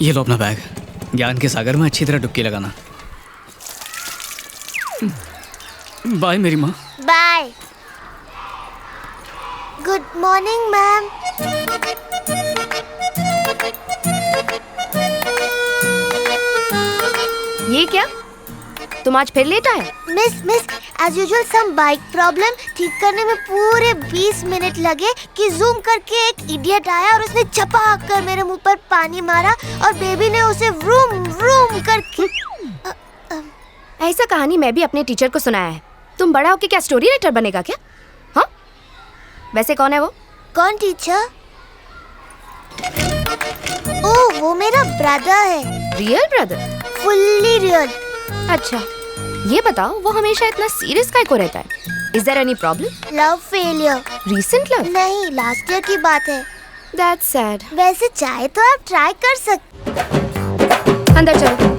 ये लो अपना बैग, ज्ञान के सागर में अच्छी तरह डुबकी लगाना। बाय मेरी माँ। बाय। Good morning ma'am. ये क्या, तुम आज फिर लेट आए? मिस एज यूजुअल सम बाइक प्रॉब्लम ठीक करने में पूरे 20 मिनट लगे कि जूम करके एक इडियट आया और उसने चपाक कर मेरे मुंह पर पानी मारा और बेबी ने उसे व्रूम व्रूम करके। ऐसा कहानी मैं भी अपने टीचर को सुनाया है। तुम बड़ा होके क्या स्टोरी राइटर बनेगा क्या? हाँ, वैसे कौन है वो? कौन टीचर? ओह, वो मेरा ब्रदर है। Real brother? Fully real. अच्छा, ये बताओ वो हमेशा इतना सीरियस काहे को रहता है? Is there any problem? Love failure. Recent love? नहीं, लास्ट ईयर की बात है। That's sad. वैसे चाहे तो आप ट्राई कर सकते। अंदर चलो।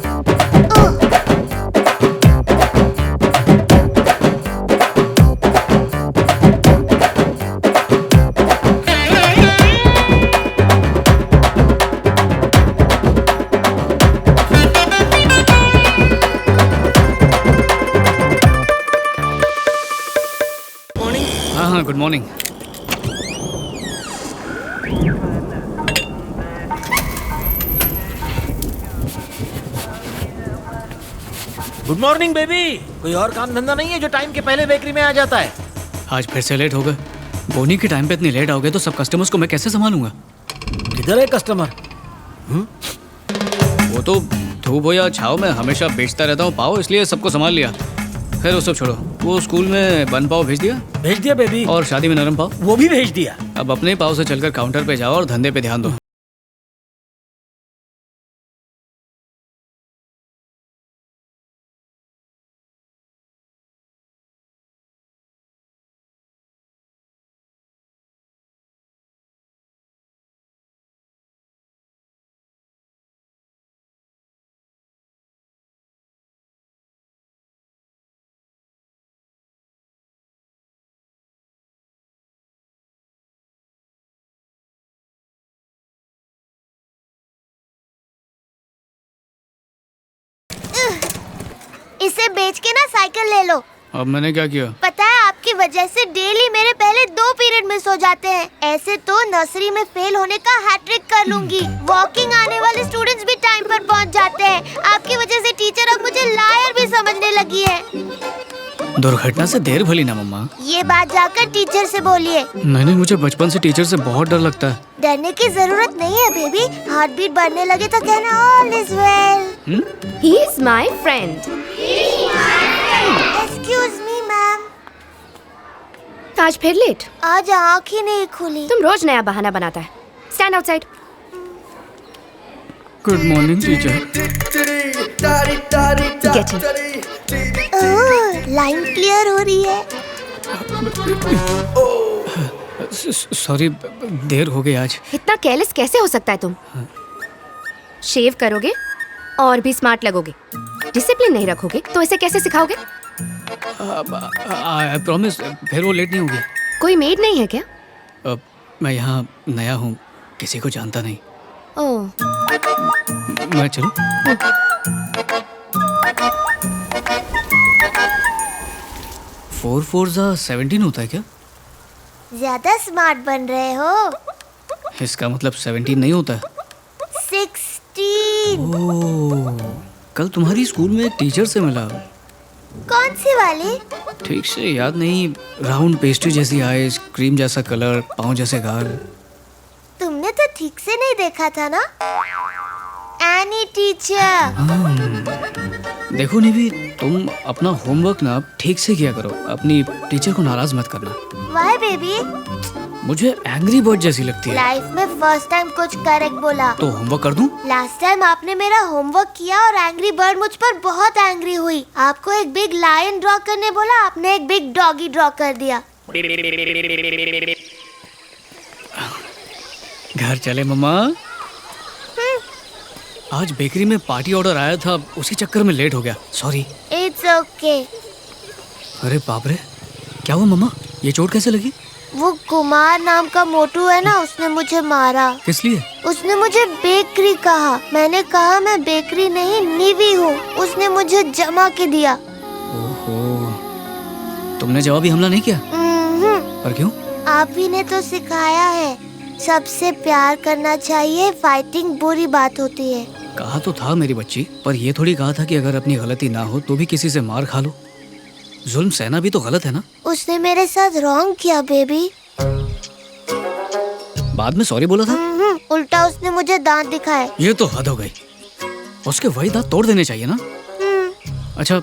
हाँ, good morning. Good morning baby. कोई और काम धंधा नहीं है जो टाइम के पहले बेकरी में आ जाता है? आज फिर से लेट हो गए। बोनी के टाइम पे इतनी लेट आओगे तो सब कस्टमर्स को मैं कैसे संभालूंगा? किधर है कस्टमर? वो तो धूप हो या छाव में हमेशा बेचता रहता हूँ पाव, इसलिए सबको संभाल लिया। खैर वो सब छोड़ो, वो स्कूल में बन पाव भेज दिया बेबी। और शादी में नरम पाव वो भी भेज दिया। अब अपने पाव से चलकर काउंटर पे जाओ और धंधे पे ध्यान दो। इसे बेच के ना साइकिल ले लो। अब मैंने क्या किया? पता है, आपकी वजह से डेली मेरे पहले 2 पीरियड मिस हो जाते हैं। ऐसे तो नर्सरी में फेल होने का हैट्रिक कर लूंगी। वॉकिंग आने वाले स्टूडेंट्स भी टाइम पर पहुंच जाते हैं। आपकी वजह से टीचर अब मुझे लायर भी समझने लगी है। दुर्घटना से देर भली ना मम्मा। ये बात जाकर टीचर से बोलिए। नहीं, मुझे बचपन से टीचर से बहुत डर लगता है। डरने की जरूरत नहीं है बेबी। हार्ट बीट बढ़ने लगे तो कहना all is well. He is my friend. Excuse me ma'am. आज फिर लेट? आज आँख ही नहीं खुली। तुम रोज नया बहाना बनाता है। Stand outside. Good morning teacher. Get in. Oh, line clear हो रही है। सॉरी, देर हो गई आज। इतना केयरलेस कैसे हो सकता है तुम? शेव करोगे और भी स्मार्ट लगोगे। डिसिप्लिन नहीं रखोगे तो इसे कैसे सिखाओगे? आई प्रॉमिस फिर वो लेट नहीं होगी। कोई मेड नहीं है क्या? मैं यहाँ नया हूँ, किसी को जानता नहीं। ओह, मैं चलूं? फोर 17 होता है क्या? ज्यादा स्मार्ट बन रहे हो। इसका मतलब 17 नहीं होता है। 16। ओह, कल तुम्हारी स्कूल में एक टीचर से मिला। कौन सी वाली? ठीक से याद नहीं। राउंड पेस्ट्री जैसी आईज, क्रीम जैसा कलर, पाँव जैसे गाल। तुमने तो ठीक से नहीं देखा था ना? Any teacher. देखो निवी, तुम अपना होमवर्क ना ठीक से किया करो। अपनी टीचर को नाराज मत करना। Why baby? मुझे एंग्री बर्ड जैसी लगती है। लाइफ में फर्स्ट टाइम कुछ करेक्ट बोला। तो होमवर्क कर दूं? लास्ट टाइम आपने मेरा होमवर्क किया और एंग्री बर्ड मुझ पर बहुत एंग्री हुई। आपको एक बिग लायन ड्रॉ करने बोला, आपने एक बिग डॉगी ड्रॉ कर दिया। घर चले मम्मा। आज बेकरी में पार्टी ऑर्डर आया था, उसी चक्कर में लेट हो गया। सॉरी। It's okay. अरे बाप रे, क्या हुआ मम्मा? ये चोट कैसे लगी? वो कुमार नाम का मोटू है ना, उसने मुझे मारा। किस लिए? उसने मुझे बेकरी कहा। मैंने कहा मैं बेकरी नहीं नीवी हूँ। उसने मुझे जमा के दिया। ओहो, तुमने जवाबी हमला नहीं किया? पर क्यों? आप ही ने तो सिखाया है, सबसे प्यार करना चाहिए, फाइटिंग बुरी बात होती है। कहा तो था मेरी बच्ची, पर ये थोड़ी कहा था कि अगर अपनी गलती ना हो तो भी किसी से मार खा लो। जुल्म सहना भी तो गलत है ना? उसने मेरे साथ रॉन्ग किया बेबी। बाद में सॉरी बोला था? उल्टा उसने मुझे दांत दिखाए। ये तो हद हो गई। उसके वही दांत तोड़ देने चाहिए ना। अच्छा,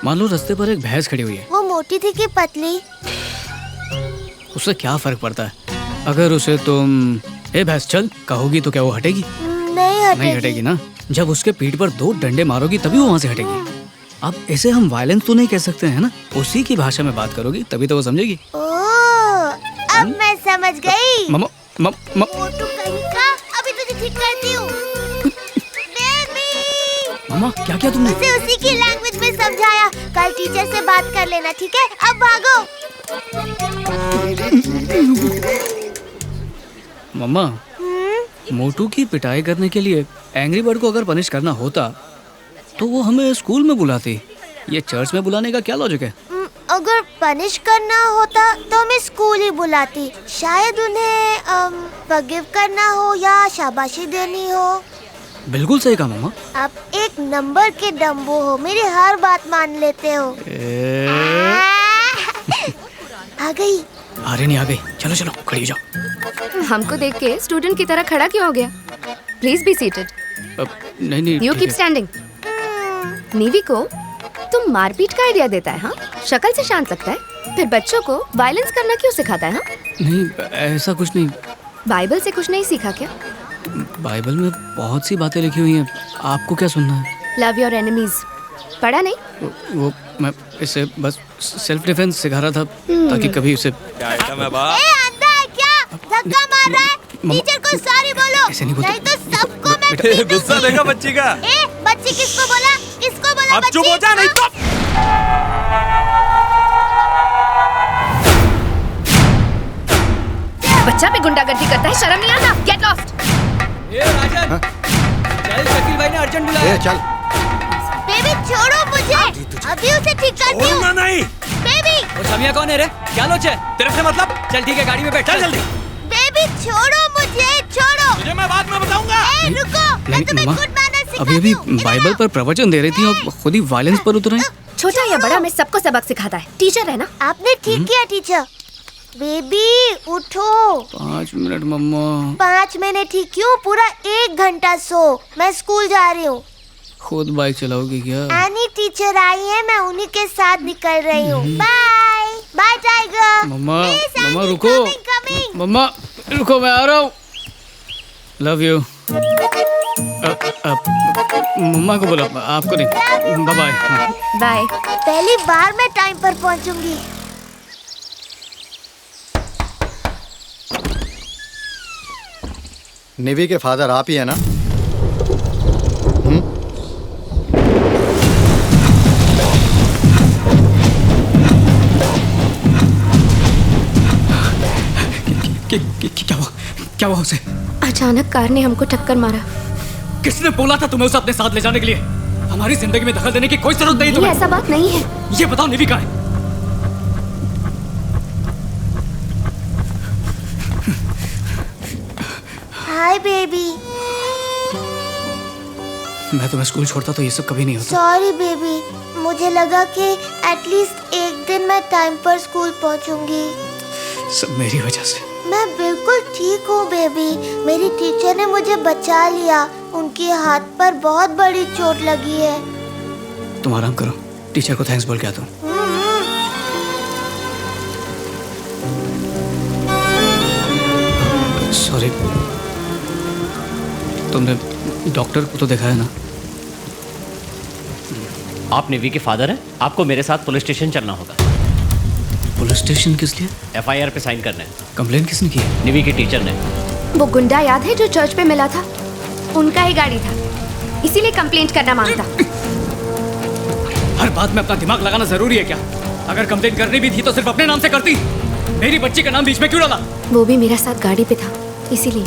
मान लो रास्ते पर एक भैंस खड़ी हुई है। वो मोटी थी कि पतली? उससे क्या फर्क पड़ता है? अगर उसे तुम ए भैंस चल कहोगी तो क्या वो हटेगी? नहीं हटेगी ना। जब उसके पीठ पर 2 डंडे मारोगी तभी वो वहाँ से हटेगी। अब ऐसे हम वायलेंस तो नहीं कह सकते हैं ना, उसी की भाषा में बात करोगी तभी तो वो समझेगी। अब मैं समझ गई। मोटू कहीं का, अभी तुझे ठीक करती हूँ। मम्मा क्या किया तुमने? उसे उसी की लैंग्वेज में समझाया। कल टीचर से बात कर लेना, ठीक है? अब भागो। मम्मा, मोटू की पिटाई करने के लिए एंग्री बर्ड को अगर पनिश करना होता तो वो हमें स्कूल में बुलाती। ये चर्च में बुलाने का क्या लॉजिक है? अगर पनिश करना होता तो हमें स्कूल ही बुलाती। शायद उन्हें फॉरगिव करना हो या शाबाशी देनी हो। बिल्कुल सही कहा मम्मा। आप एक नंबर के डम्बो हो, मेरी हर बात मान लेते हो। आ गई। अरे नहीं आ गई। चलो चलो खड़ी हो जाओ। हमको देख के स्टूडेंट की तरह खड़ा क्यों हो गया? Please be seated. नहीं यू कीप स्टैंडिंग। नीवी को तुम मारपीट का आइडिया देता है? हाँ, शक्ल से शांत लगता है, फिर बच्चों को वायलेंस करना क्यों सिखाता है? हाँ? नहीं, ऐसा कुछ नहीं। बाइबल से कुछ नहीं सीखा क्या? बाइबल में बहुत सी बातें लिखी हुई हैं, आपको क्या सुनना है? लव योर एनिमीज पढ़ा नहीं? वो मैं इसे बस सेल्फ डिफेंस सिखा रहा था ताकि कभी उसे। अंधा है क्या? धक्का मार रहा है? टीचर को सॉरी बोलो, ऐसे नहीं बोलते। नहीं तो सबको मैं पीट दूंगी। गुस्सा देगा बच्ची का। बच्ची किसको बोला? किसको बोला? अब चुप हो जा नहीं तो। बच्चा भी गुंडागर्दी करता है, शर्म नहीं आता? Get lost. राजन, चल शकील भाई ने अर्जेंट बुलाया। चल। बेबी छोड़ो मुझे, अभी उसे ठीक करती हूँ। नहीं। बेबी। वो समिया कौन है रे? क्या लोचे? तेरे से मतलब? चल ठीक है, गाड़ी में बैठ। चल जल्दी। बेबी छोड़ो मुझे, छोड़ो। तुझे मैं बाद में बताऊंगा। रुको, मैं तुम्हें गुड मैनर्स सिखाती अभी हूँ। बाइबल पर प्रवचन दे रही थी और खुद ही वायलेंस पर उतर आए। छोटा या बड़ा मैं सबको सबक सिखाता है, टीचर है ना। आपने ठीक किया टीचर। बेबी उठो। 5 मिनट मम्मा। 5 मिनट ही क्यों, पूरा 1 घंटा सो। मैं स्कूल जा रही हूँ। खुद बाइक चलाओगी क्या? एनी टीचर आई है, मैं उन्हीं के साथ निकल रही हूँ। Bye bye tiger. Mama, Please, mama Annie, रुको। coming. मम्मा रुको, मैं आ रहा हूँ। Love you. मम्मा को बोला, आपको नहीं। Bye bye. बाय। पहली बार मैं टाइम पर पहुँचूंगी। निवी के फादर आप ही है ना? क्या हुआ उसे? अचानक कार ने हमको टक्कर मारा। किसने बोला था तुम्हें उसे अपने साथ ले जाने के लिए? हमारी जिंदगी में दखल देने की कोई जरूरत नहीं ये तुम्हें। ऐसा बात नहीं है। ये बताओ निवी कहाँ है? Hi baby. मैं तुम्हें स्कूल छोड़ता तो ये सब कभी नहीं होता। सॉरी बेबी, मुझे लगा कि एटलीस्ट एक दिन मैं टाइम पर स्कूल पहुंचूंगी। सब मेरी वजह से। मैं बिल्कुल ठीक हूँ बेबी। मेरी टीचर ने मुझे बचा लिया। उनके हाथ पर बहुत बड़ी चोट लगी है। तुम आराम करो, टीचर को थैंक्स बोल के आता हूँ। सॉरी। तुमने डॉक्टर को तो देखा है ना? आप निवी के फादर हैं, आपको मेरे साथ पुलिस स्टेशन चलना होगा। पुलिस स्टेशन किस लिए? एफआईआर पे साइन करना है। कंप्लेन किसने की है? निवी के टीचर ने। वो गुंडा याद है जो चर्च पे मिला था? उनका ही गाड़ी था, इसीलिए कंप्लेंट करना मांगता। हर बात में अपना दिमाग लगाना जरूरी है क्या? अगर कंप्लेन करनी भी थी तो सिर्फ अपने नाम से करती। मेरी बच्ची का नाम बीच में क्यों डाला? वो भी मेरा साथ गाड़ी पे था, इसीलिए।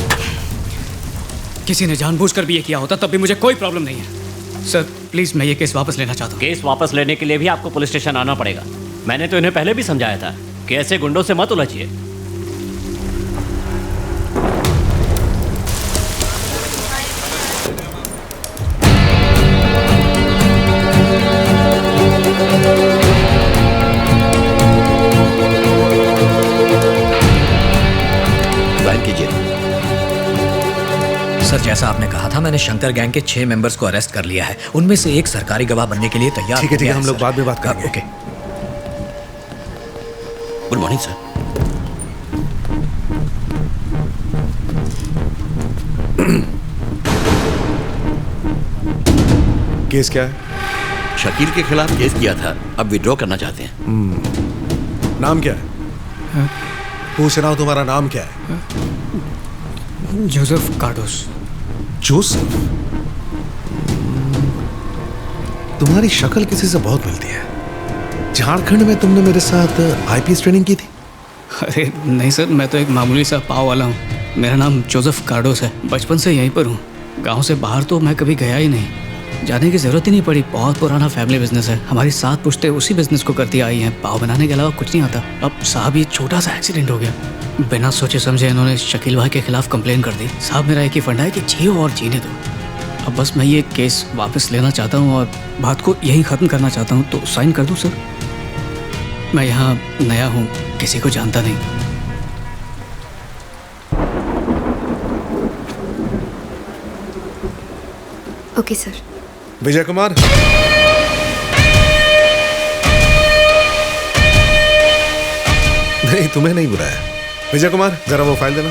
किसी ने जानबूझकर भी ये किया होता तब भी मुझे कोई प्रॉब्लम नहीं है। सर प्लीज मैं ये केस वापस लेना चाहता हूँ। केस वापस लेने के लिए भी आपको पुलिस स्टेशन आना पड़ेगा। मैंने तो इन्हें पहले भी समझाया था कि ऐसे गुंडों से मत उलझिए। सर जैसा आपने कहा था, मैंने शंकर गैंग के 6 मेंबर्स को अरेस्ट कर लिया है। उनमें से एक सरकारी गवाह बनने के लिए तैयार। ठीक है, हम लोग बाद में बात करेंगे। Okay. Good morning sir. Case क्या है? शकील के खिलाफ केस किया था, अब विड्रॉ करना चाहते हैं। नाम क्या है? पूछ रहा हूं, तुम्हारा नाम क्या है? जोसेफ कार्डोस। जोसेफ? तुम्हारी शक्ल किसी से बहुत मिलती है। झारखंड में तुमने मेरे साथ आईपीएस ट्रेनिंग की थी? अरे नहीं सर, मैं तो एक मामूली सा पाव वाला हूँ। मेरा नाम जोसेफ कार्डोस है, बचपन से यहीं पर हूँ। गांव से बाहर तो मैं कभी गया ही नहीं, जाने की जरूरत ही नहीं पड़ी। बहुत पुराना फैमिली बिजनेस है, हमारी 7 पुश्तें उसी बिजनेस को करती आई हैं। पाव बनाने के अलावा कुछ नहीं आता। अब साहब ये छोटा सा एक्सीडेंट हो गया, बिना सोचे समझे इन्होंने शकील भाई के खिलाफ कंप्लेन कर दी। साहब मेरा एक ही फंडा है कि जियो और जीने दो। अब बस मैं ये केस वापस लेना चाहता हूँ और बात को यहीं ख़त्म करना चाहता हूँ। तो साइन कर दूँ सर? मैं यहाँ नया हूँ, किसी को जानता नहीं। Okay sir. विजय कुमार, नहीं तुम्हें नहीं बुलाया। विजय कुमार, जरा वो फाइल देना।